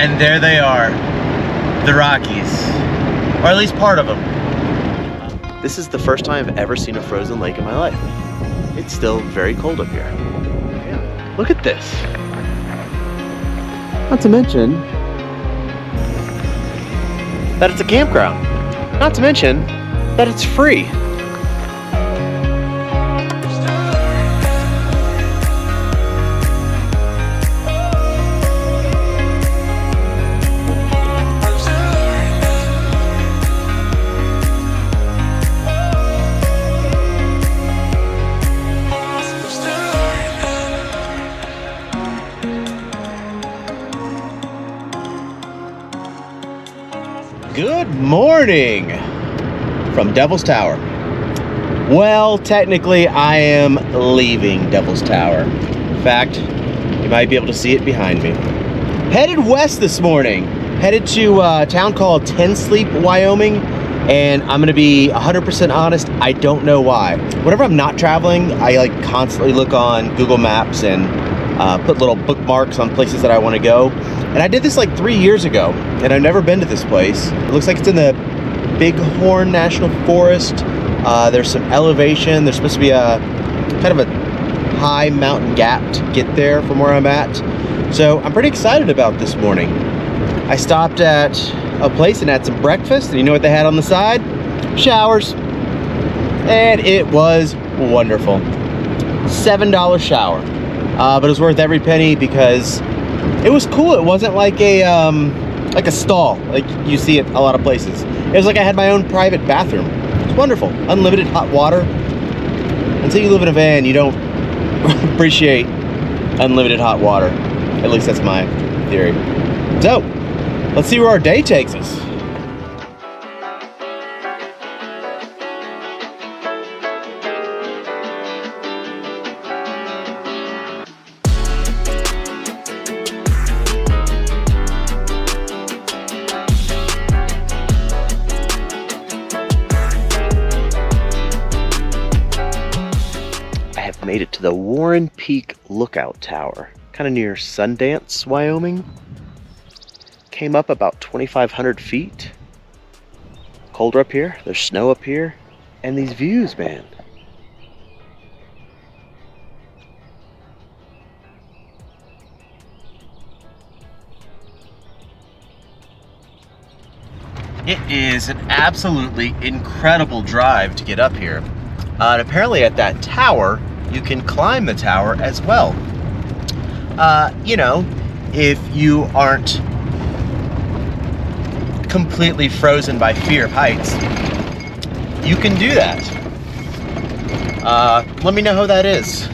And there they are, the Rockies, or at least part of them. This is the first time I've ever seen a frozen lake in my life. It's still very cold up here. Yeah. Look at this. Not to mention that it's a campground. Not to mention that it's free. Good morning from Devil's Tower. Well, technically I am leaving Devil's Tower. In fact, you might be able to see it behind me. Headed west this morning, headed to a town called Ten Sleep, Wyoming, and I'm gonna be 100% honest, I don't know why. Whenever I'm not traveling, I like constantly look on Google Maps and put little bookmarks on places that I want to go. And I did this like 3 years ago, and I've never been to this place. It looks like it's in the Bighorn National Forest. There's some elevation. There's supposed to be a kind of a high mountain gap to get there from where I'm at. So I'm pretty excited about this morning. I stopped at a place and had some breakfast, and you know what they had on the side? Showers. And it was wonderful. $7 shower. But it was worth every penny because it was cool. It wasn't like a stall like you see at a lot of places. It was like I had my own private bathroom. It was wonderful. Unlimited hot water. Until you live in a van, you don't appreciate unlimited hot water. At least that's my theory. So, let's see where our day takes us. Made it to the Warren Peak Lookout Tower, kind of near Sundance, Wyoming. Came up about 2,500 feet. Colder up here, there's snow up here, and these views, man. It is an absolutely incredible drive to get up here. And apparently at that tower, you can climb the tower as well. You know, if you aren't completely frozen by fear of heights, you can do that. Let me know how that is.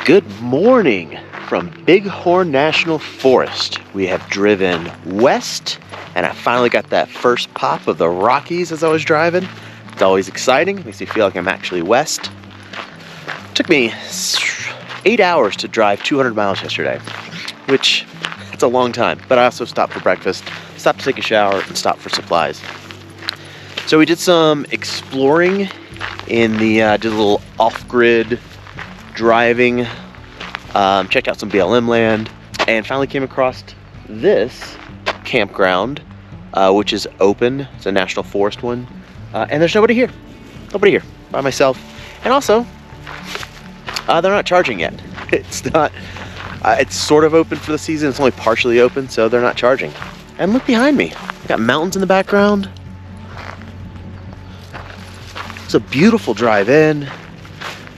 Good morning from Bighorn National Forest. We have driven west, and I finally got that first pop of the Rockies as I was driving. It's always exciting. It makes me feel like I'm actually west. It took me 8 hours to drive 200 miles yesterday, which that's a long time. But I also stopped for breakfast, stopped to take a shower, and stopped for supplies. So we did some exploring in the did a little off-grid driving. Checked out some BLM land, and finally came across this campground, which is open. It's a national forest one, and there's nobody here. Nobody here, by myself. And also, they're not charging yet. It's not. It's sort of open for the season. It's only partially open, so they're not charging. And look behind me. I got mountains in the background. It's a beautiful drive in.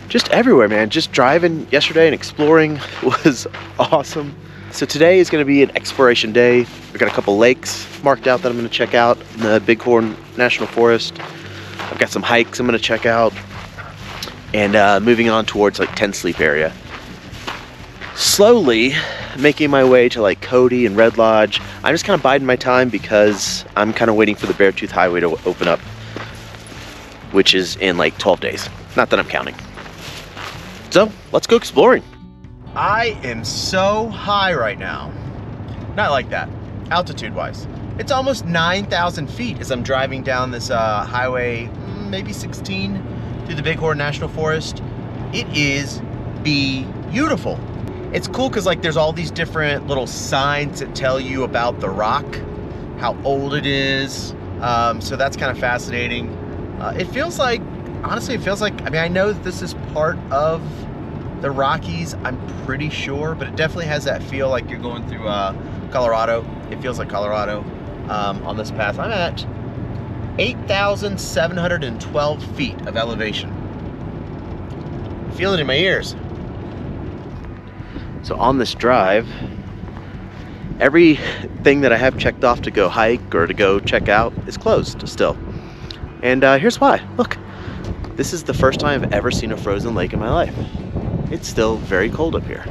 Just everywhere, man. Just driving yesterday and exploring was awesome. So today is going to be an exploration day. We've got a couple lakes marked out that I'm going to check out in the Bighorn National Forest. I've got some hikes I'm going to check out. And moving on towards like Ten Sleep area. Slowly making my way to like Cody and Red Lodge. I'm just kind of biding my time because I'm kind of waiting for the Beartooth Highway to open up, which is in like 12 days. Not that I'm counting. So let's go exploring. I am so high right now. Not like that, altitude wise. It's almost 9,000 feet as I'm driving down this highway, maybe 16, through the Bighorn National Forest. It is beautiful. It's cool because like there's all these different little signs that tell you about the rock, how old it is. So that's kind of fascinating. It feels like, honestly, it feels like, I mean, I know that this is part of the Rockies, I'm pretty sure, but it definitely has that feel like you're going through Colorado. It feels like Colorado on this path. I'm at 8,712 feet of elevation. I feel it in my ears. So on this drive, everything that I have checked off to go hike or to go check out is closed still. And here's why. Look, this is the first time I've ever seen a frozen lake in my life. It's still very cold up here.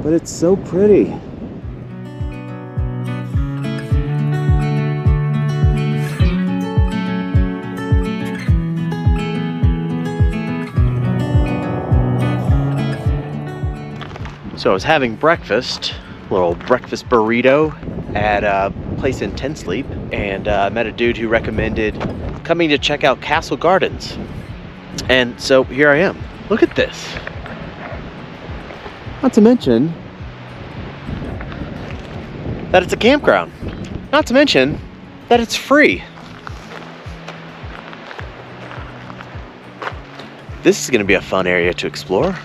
But it's so pretty. So I was having breakfast, a little breakfast burrito at a place in Ten Sleep, and I met a dude who recommended coming to check out Castle Gardens. And so here I am. Look at this. Not to mention that it's a campground. Not to mention that it's free. This is going to be a fun area to explore.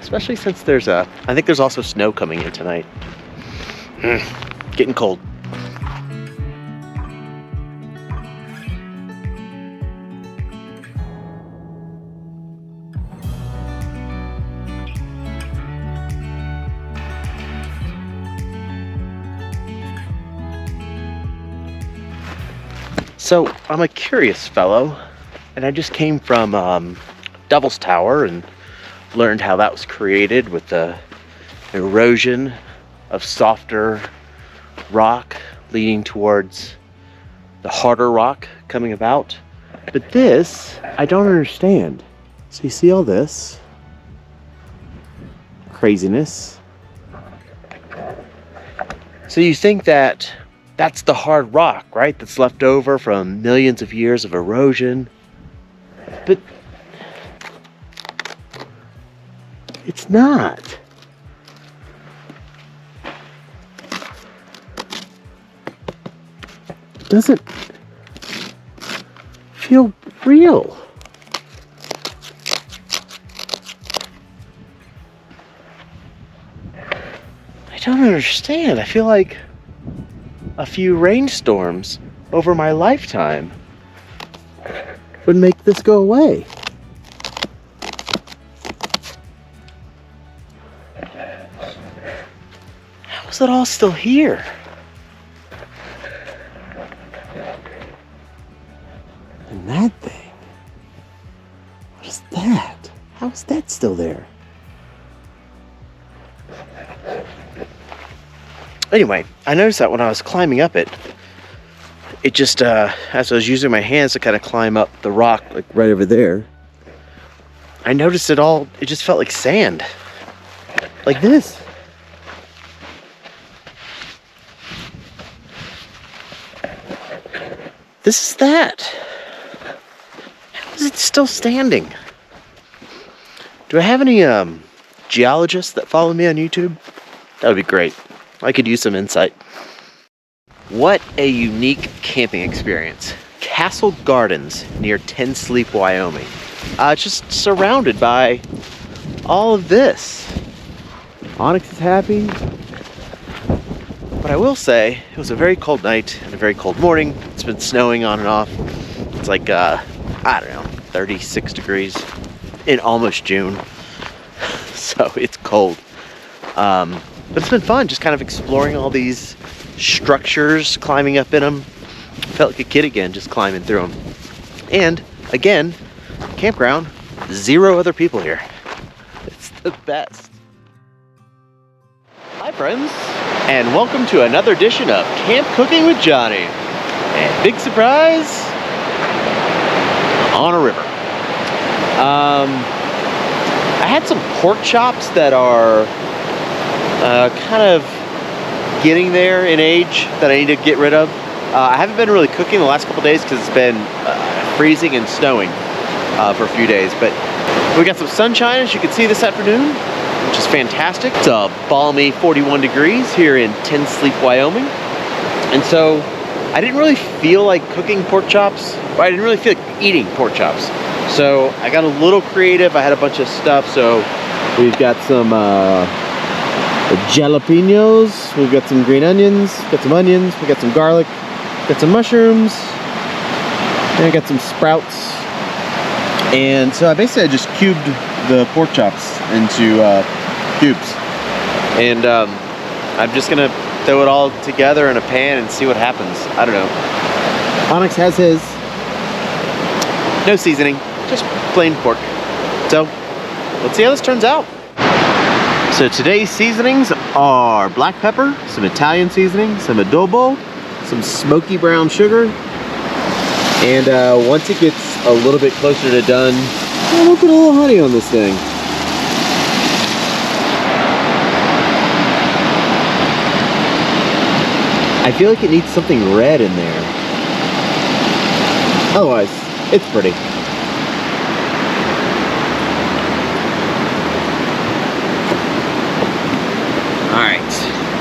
Especially since I think there's also snow coming in tonight. Getting cold. So I'm a curious fellow, and I just came from Devil's Tower and learned how that was created with the erosion of softer rock leading towards the harder rock coming about. But this, I don't understand. So you see all this craziness. So you think that that's the hard rock, right? That's left over from millions of years of erosion. But it's not. It doesn't feel real. I don't understand. I feel like a few rainstorms over my lifetime would make this go away. How is it all still here? And that thing, what is that? How is that still there? Anyway, I noticed that when I was climbing up it just, as I was using my hands to kind of climb up the rock, like right over there, I noticed it just felt like sand. Like this. This is that. How is it still standing? Do I have any geologists that follow me on YouTube? That would be great. I could use some insight. What a unique camping experience. Castle Gardens near Ten Sleep, Wyoming. Just surrounded by all of this. Onyx is happy. But I will say, it was a very cold night and a very cold morning. It's been snowing on and off. It's like, I don't know, 36 degrees in almost June. So it's cold. But it's been fun, just kind of exploring all these structures, climbing up in them. Felt like a kid again, just climbing through them. And again, campground, 0 other people here. It's the best. Hi friends, and welcome to another edition of Camp Cooking with Johnny. And big surprise, on a river. I had some pork chops that are kind of getting there in age that I need to get rid of. I haven't been really cooking the last couple days because it's been freezing and snowing for a few days, but we got some sunshine, as you can see, this afternoon, which is fantastic. It's a balmy 41 degrees here in Ten Sleep, Wyoming. And so I didn't really feel like cooking pork chops, or I didn't really feel like eating pork chops. So I got a little creative. I had a bunch of stuff. So we've got some jalapenos, we've got some green onions, got some onions, we got some garlic, got some mushrooms, and I got some sprouts. And so I just cubed the pork chops into cubes. And I'm just gonna throw it all together in a pan and see what happens. I don't know. Onyx has his. No seasoning, just plain pork. So let's see how this turns out. So today's seasonings are black pepper, some Italian seasoning, some adobo, some smoky brown sugar, and once it gets a little bit closer to done, we'll put a little honey on this thing. I feel like it needs something red in there. Otherwise, it's pretty. Alright,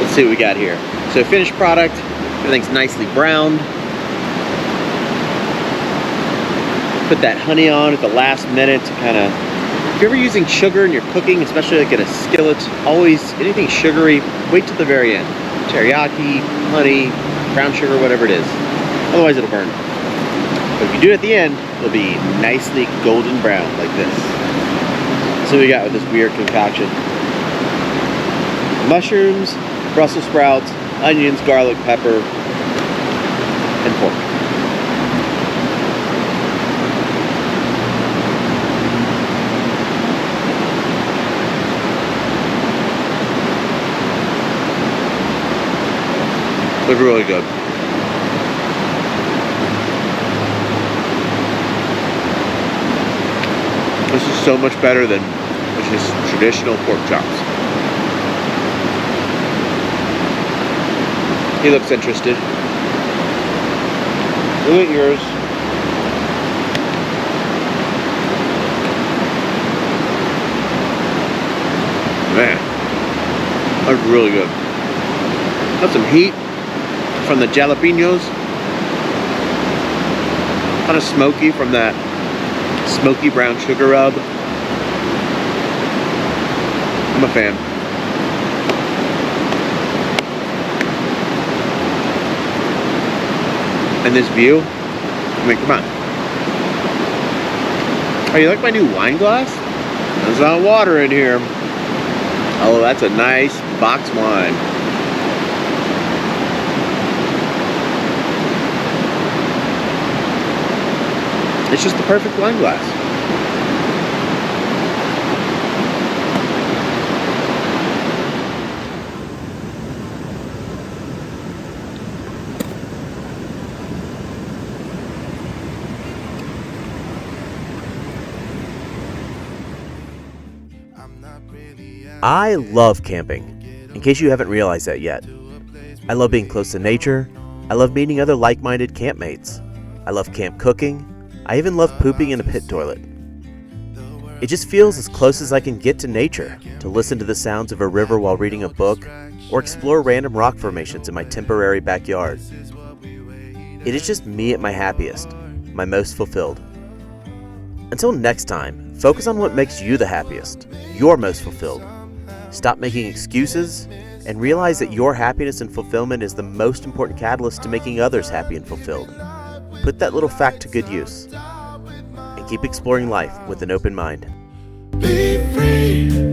let's see what we got here. So finished product, everything's nicely browned. Put that honey on at the last minute to kind of, if you're ever using sugar and you're cooking, especially like in a skillet, always, anything sugary, wait till the very end. Teriyaki, honey, brown sugar, whatever it is. Otherwise it'll burn. But if you do it at the end, it'll be nicely golden brown like this. So we got with this weird concoction. Mushrooms, Brussels sprouts, onions, garlic, pepper, and pork. Looks really good. This is so much better than just traditional pork chops. He looks interested. Look at yours. Man, that's really good. Got some heat from the jalapenos. Kind of smoky from that smoky brown sugar rub. I'm a fan. And this view, I mean, come on. Oh, you like my new wine glass? There's not water in here. Oh, that's a nice box wine. It's just the perfect wine glass. I love camping, in case you haven't realized that yet. I love being close to nature. I love meeting other like-minded campmates. I love camp cooking. I even love pooping in a pit toilet. It just feels as close as I can get to nature, to listen to the sounds of a river while reading a book, or explore random rock formations in my temporary backyard. It is just me at my happiest, my most fulfilled. Until next time, focus on what makes you the happiest, your most fulfilled. Stop making excuses, and realize that your happiness and fulfillment is the most important catalyst to making others happy and fulfilled. Put that little fact to good use, and keep exploring life with an open mind. Be free.